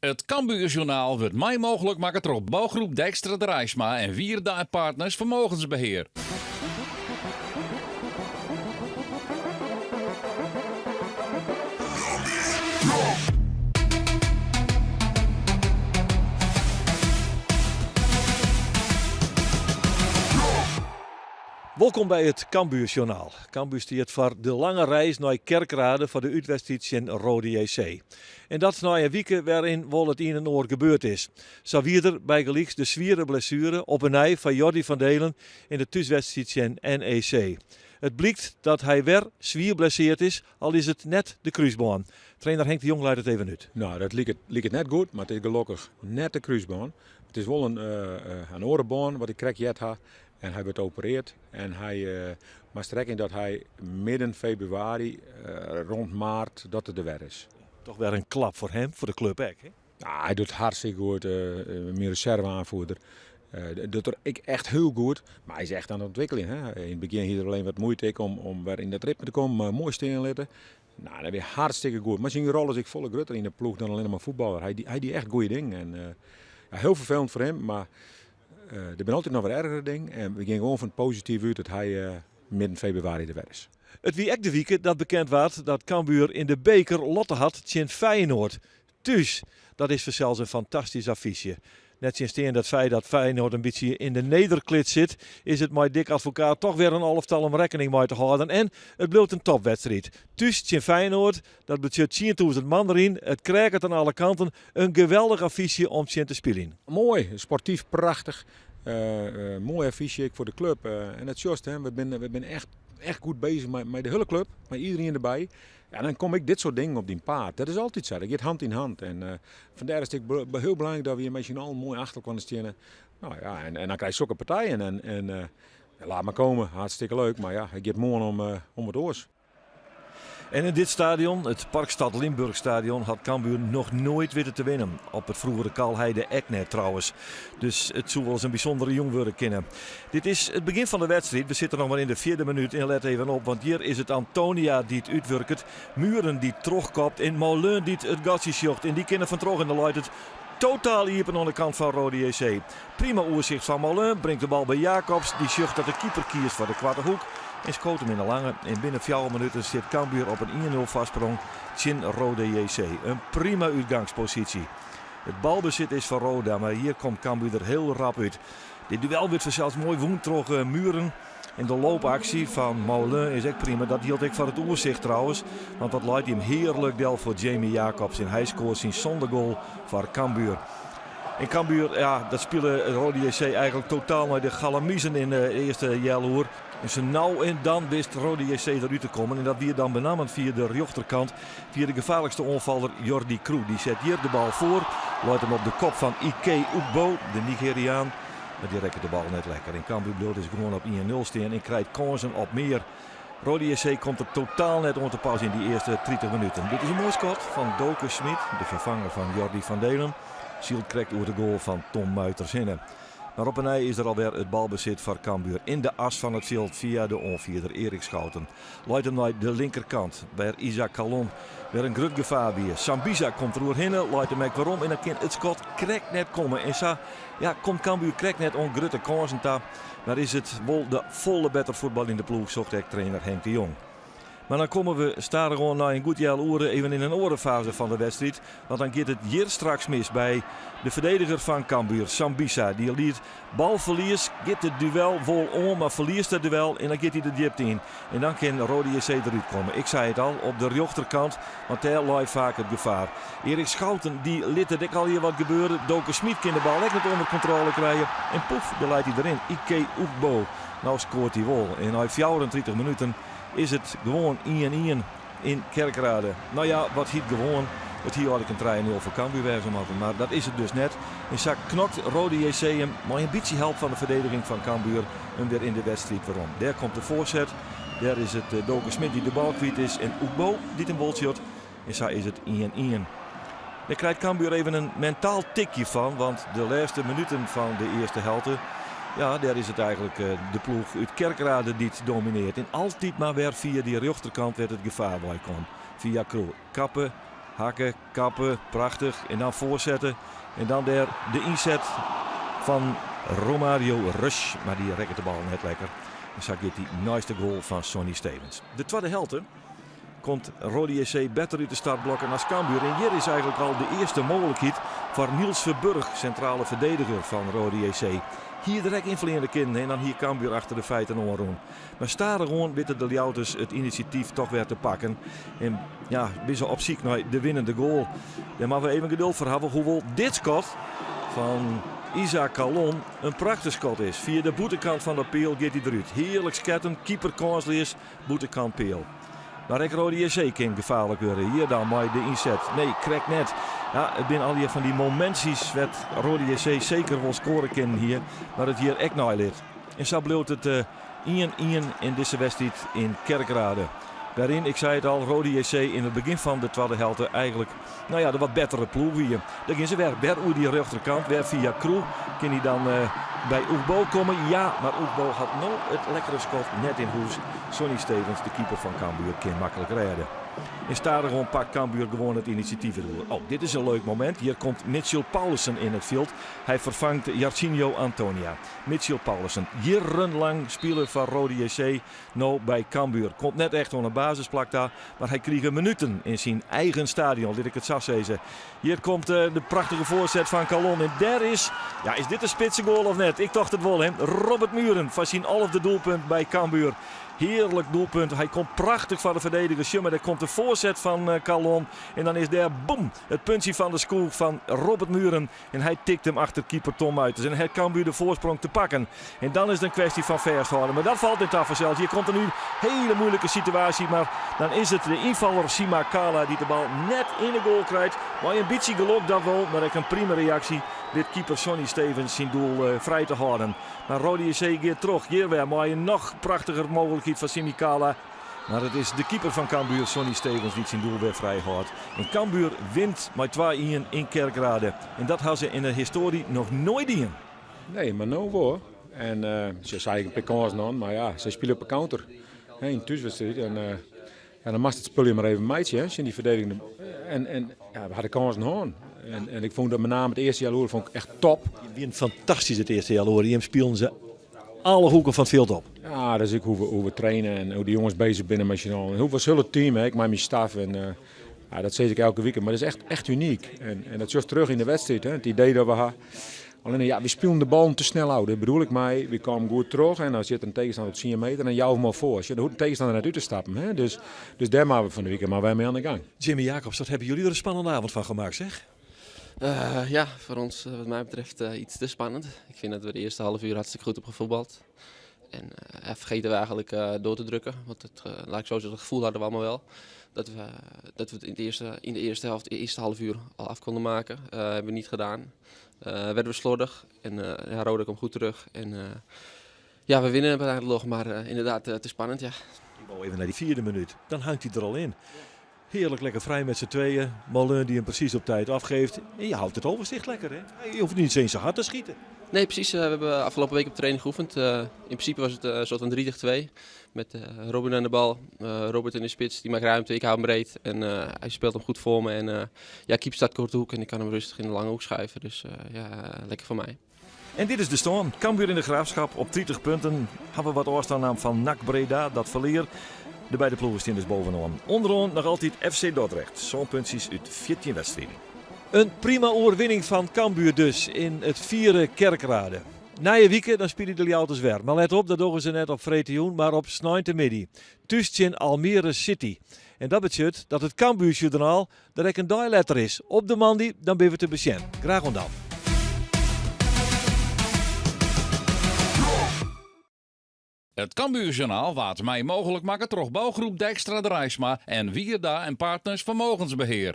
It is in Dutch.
Het Cambuurjournaal wordt mij mogelijk maken door bouwgroep Dijkstra Drijsma en Wierda Partners Vermogensbeheer. Welkom bij het Cambuurjournaal. Cambuur stiert voor de lange reis naar Kerkrade voor de uitwedstrijd in Rode JC. En dat na een week waarin wel het een en ander gebeurd is. Zo wierder bij gelijks de zwiere blessure op een ei van Jordi van Delen in de thuiswedstrijd in NEC. Het blijkt dat hij weer zwier blesseerd is, al is het net de kruisbaan. Trainer Henk de Jong leidt het even uit. Nou, dat liep het net goed, maar het is gelukkig net de kruisbaan. Het is wel een orenbaan wat ik krijg jet ha. En hij werd geopereerd en hij maar strekking dat hij midden februari, rond maart, dat het er weer is. Toch weer een klap voor hem, voor de club ook, hè? Ja, hij doet hartstikke goed, meer reserveaanvoerder. Dat doet er echt heel goed, maar hij is echt aan het ontwikkelen. Hè? In het begin hier alleen wat moeite om weer in dat ritme te komen, maar mooi stilzitten. Nou, dat is hartstikke goed. Maar zijn rol is ik volle grutter in de ploeg dan alleen maar voetballer. Hij die echt goede dingen. En, ja, heel vervelend voor hem, maar er zijn altijd nog wat ergere dingen. En we gingen gewoon van het positief uit dat hij midden februari er weer is. Het wie ek de week dat bekend werd dat Cambuur in de beker lotte had tegen Feyenoord. Thuis, dat is voor zelfs een fantastisch affiche. Net sinds dat feit dat Feyenoord een beetje in de nederklit zit, is het met Dick Advocaat toch weer een halftal om rekening mee te houden. En het bleef een topwedstrijd. Thuis tegen Feyenoord, dat betekent 10.000 man erin. Het krijgt aan alle kanten een geweldig affiche om te spelen. Mooi, sportief, prachtig. Mooi affiche voor de club. En het just, hè, we zijn echt goed bezig met de hele club, met iedereen erbij. En dan kom ik dit soort dingen op die paard. Dat is altijd zo. Dat gaat hand in hand. En vandaar is het heel belangrijk dat we hier met z'n allen mooi achter kunnen staan. Nou ja, en dan krijg je zulke partijen. En laat maar komen. Hartstikke leuk. Maar ja, het gaat mooi om het oors. En in dit stadion, het Parkstad Limburg stadion, had Cambuur nog nooit weten te winnen. Op het vroegere Kalheide Eknet trouwens. Dus het zou wel eens een bijzondere jong worden kennen. Dit is het begin van de wedstrijd. We zitten nog maar in de 4e minuut. En let even op, want hier is het Antonia die het uitwerkt. Muren die terugkopt. En Molen die het gatje zocht. En die kennen van terug in de luid het totaal hier aan de kant van Rode JC. Prima oorzicht van Molen. Brengt de bal bij Jacobs. Die zucht dat de keeper kiest voor de kwarte hoek. En schoot hem in de lange. En binnen 4 minuten zit Cambuur op een 1-0 vastsprong in Rode JC. Een prima uitgangspositie. Het balbezit is van Roda, maar hier komt Cambuur er heel rap uit. Dit duel werd zelfs mooi woend terug Muren. En de loopactie van Molen is echt prima. Dat hield ik van het oorzicht trouwens. Want dat leidt hem heerlijk del voor Jamie Jacobs. En hij scoort zijn zondergoal voor Cambuur. In Cambuur, ja, dat spelen Rode JC eigenlijk totaal naar de galamiezen in de eerste jelhoer. En zo nou en dan wist Rode JC eruit te komen. En dat weer dan benamend via de rechterkant. Via de gevaarlijkste onvaller Jordi Kroe. Die zet hier de bal voor. Luidt hem op de kop van Ike Ugbo, de Nigeriaan. Maar die rekken de bal net lekker. En Cambuur bloot is gewoon op 1-0 staan. En krijgt kansen op meer. Rode JC komt er totaal net onder te pauze in die eerste 30 minuten. Dit is een mooi schot van Doke Smit, de vervanger van Jordi van Delen. Zielt krijgt over de goal van Tom Muiterzinnen. Maar op een ei is er alweer het balbezit voor Cambuur in de as van het veld via de onvierder Erik Schouten. Leidt hem naar de linkerkant bij Isaac Calon. Weer een groot gevaar weer. Sambisa komt er doorheen, leidt hem ook waarom en dan kan het schot correct net komen. En zo ja, komt Cambuur correct net on grote kansen ta. Maar is het wel de volle beter voetbal in de ploeg, zocht ik trainer Henk de Jong. Maar dan komen we staren gewoon na een goed jaar oren even in een orenfase van de wedstrijd. Want dan gaat het hier straks mis bij de verdediger van Cambuur, Sambisa. Die liet balverlies, gaat het duel vol om, maar verliest het duel en dan gaat hij de diepte in. En dan kan Rode JC eruit komen. Ik zei het al, op de rechterkant, want daar lijkt vaak het gevaar. Erik Schouten, die liet het al hier wat gebeuren. Doke Smit kan de bal echt niet onder controle krijgen. En poef, daar leidt hij erin. Ike Ugbo. Nou scoort hij wel. En na 34 minuten is het gewoon 1-1 in Kerkrade. Nou ja, wat hiet gewoon. Het hier had ik een 3-0 voor Cambuur wezen maken, maar dat is het dus net. En zo knokt Rode JC hem, maar een beetje help van de verdediging van Cambuur hem weer in de wedstrijd waarom. Daar komt de voorzet. Daar is het Doke Smit die de bal kwijt is en Ugbo die een bal shot. En zo is het 1-1. Daar krijgt Cambuur even een mentaal tikje van, want de laatste minuten van de eerste helft. Ja, daar is het eigenlijk de ploeg uit Kerkrade die het domineert. En altijd maar weer via die rechterkant werd het gevaar bij kwam. Via Kroe. Kappen Hakken, kappen, prachtig. En dan voorzetten. En dan de inzet van Romario Rush. Maar die rekken de bal net lekker. En zo gaat die nice goal van Sonny Stevens. De tweede helft komt Rode JC beter uit de startblokken als Cambuur. En hier is eigenlijk al de eerste mogelijkheid voor Niels Verburg, centrale verdediger van Rode JC. Hier direct invliegende kinderen en dan hier Cambuur achter de feiten omroen. Maar staren gewoon weten de Ljouters het initiatief toch weer te pakken. En ja, ben ze op ziek naar de winnende goal. Daar moeten we even geduld voor hebben. Hoewel dit schot van Isaac Calon een prachtig schot is. Via de boetekant van de peel gaat hij eruit. Heerlijk sketten, keeper kansloos, boetekant peel. Maar ik Rode JC kan gevaarlijk worden. Hier dan maar de inzet. Nee, krijgt net. Ja, het zijn al hier van die momenties werd Rode JC zeker wel scoren kunnen hier. Maar het hier echt nooit lid. En zo bleef het 1-1 in deze wedstrijd in Kerkrade. Waarin, ik zei het al, Rode JC in het begin van de tweede helft eigenlijk de wat betere ploeg hier. Dan gaan ze weer over die rechterkant, weer via Kroe. Kan hij dan bij Oegbo komen? Ja, maar Oegbo had nou het lekkere schot net in huis. Sonny Stevens, de keeper van Cambuur, kan makkelijk redden. En Stadion pakt Cambuur gewoon het initiatief door. Oh, dit is een leuk moment. Hier komt Mitchell Paulussen in het veld. Hij vervangt Jarcinho Antonia. Mitchell Paulussen, jarenlang speler van Rode JC, nou bij Cambuur. Komt net echt op een basisplak daar, maar hij kreeg minuten in zijn eigen stadion, dit ik het zou zeggen. Hier komt de prachtige voorzet van Calon. En daar is dit een spitse goal of net? Ik dacht het wel, hè. Robert Muren van zijn 11e doelpunt bij Cambuur. Heerlijk doelpunt. Hij komt prachtig van de verdediger. Maar er komt de voorzet van Calon. En dan is daar, boem, het puntje van de school van Robert Muren. En hij tikt hem achter keeper Tom uit. Dus en hij kan weer de voorsprong te pakken. En dan is het een kwestie van vasthouden. Maar dat valt in Tafelseld. Hier komt er nu een hele moeilijke situatie. Maar dan is het de invaller Sima Kala die de bal net in de goal krijgt. Maar een beetje geluk dat wel. Maar ik een prima reactie. Dit keeper Sonny Stevens zijn doel vrij te houden. Maar Rode JC gaat terug. Hier weer maar een nog prachtiger mogelijkheid van Simi Kala. Maar het is de keeper van Cambuur, Sonny Stevens, die zijn doel weer vrij houdt. En Cambuur wint met 2-1 in Kerkrade. En dat had ze in de historie nog nooit gedaan. Nee, maar nou wel. En ze zei een paar kansen aan, maar ja, ze spelen op een counter. In thuiswedstrijd. En dan mag het spul je maar even meidje, hè, in die verdediging. En we hadden kansen aan. En ik vond dat met name het eerste jaar vond ik echt top. Die wint fantastisch het eerste jaar hoor. Die spelen ze alle hoeken van het veld op. Ja, dat is ook hoe we trainen en hoe de jongens bezig binnen met je al. En hoe we zullen team, ik met mijn staf en dat zeg ik elke week. Maar dat is echt uniek. En dat zorgt terug in de wedstrijd. Hè. Het idee dat we hebben. Alleen we spelen de bal te snel uit. Dat bedoel ik mij. We komen goed terug en dan zit een tegenstander op 10 meter en jou hem maar voor. Je hoeft de tegenstander net uit te stappen. Hè. Dus daar maken we van de week maar wij mee aan de gang. Jimmy Jacobs, wat hebben jullie er een spannende avond van gemaakt, zeg? Ja, voor ons wat mij betreft iets te spannend. Ik vind dat we de eerste half uur hartstikke goed hebben gevoetbald. En vergeten we eigenlijk door te drukken. Want laat ik zo zeggen, het gevoel hadden we allemaal wel. Dat we het in de eerste helft, de eerste half uur al af konden maken. Hebben we niet gedaan. Werden we slordig. En Roda komt goed terug. En we winnen uiteindelijk nog, maar inderdaad te spannend, ja. Ik wou even naar die 4e minuut. Dan hangt hij er al in. Heerlijk lekker vrij met z'n tweeën. Molen die hem precies op tijd afgeeft. En je houdt het overzicht lekker, hè? Je hoeft niet eens zo hard te schieten. Nee, precies. We hebben afgelopen week op training geoefend. In principe was het een soort van 3-2. Met Robin aan de bal. Robert in de spits, die maakt ruimte. Ik hou hem breed. En hij speelt hem goed voor me. En keeper staat korte hoek en ik kan hem rustig in de lange hoek schuiven. Dus lekker voor mij. En dit is de stand. Cambuur in de Graafschap op 30 punten. Hebben we wat oorstaannaam van NAC Breda, dat verleer. De beide ploegen staan dus bovenaan. Onderaan nog altijd FC Dordrecht. Zo'n puntjes uit 14 wedstrijden. Een prima overwinning van Cambuur dus in het 4e Kerkrade. Na je weekend dan spelen de Ljouters weer. Maar let op, dat doen ze net op Vreetioen, maar op Snijntemiddag. Thuis in Almere City. En dat betekent dat het Cambuurjournaal er een dialetter is. Op de man die, dan ben we te patiënt. Graag gedaan. Het Cambuurjournaal waard mij mogelijk maken door bouwgroep Dijkstra de Rijsma en Wierda en Partners Vermogensbeheer.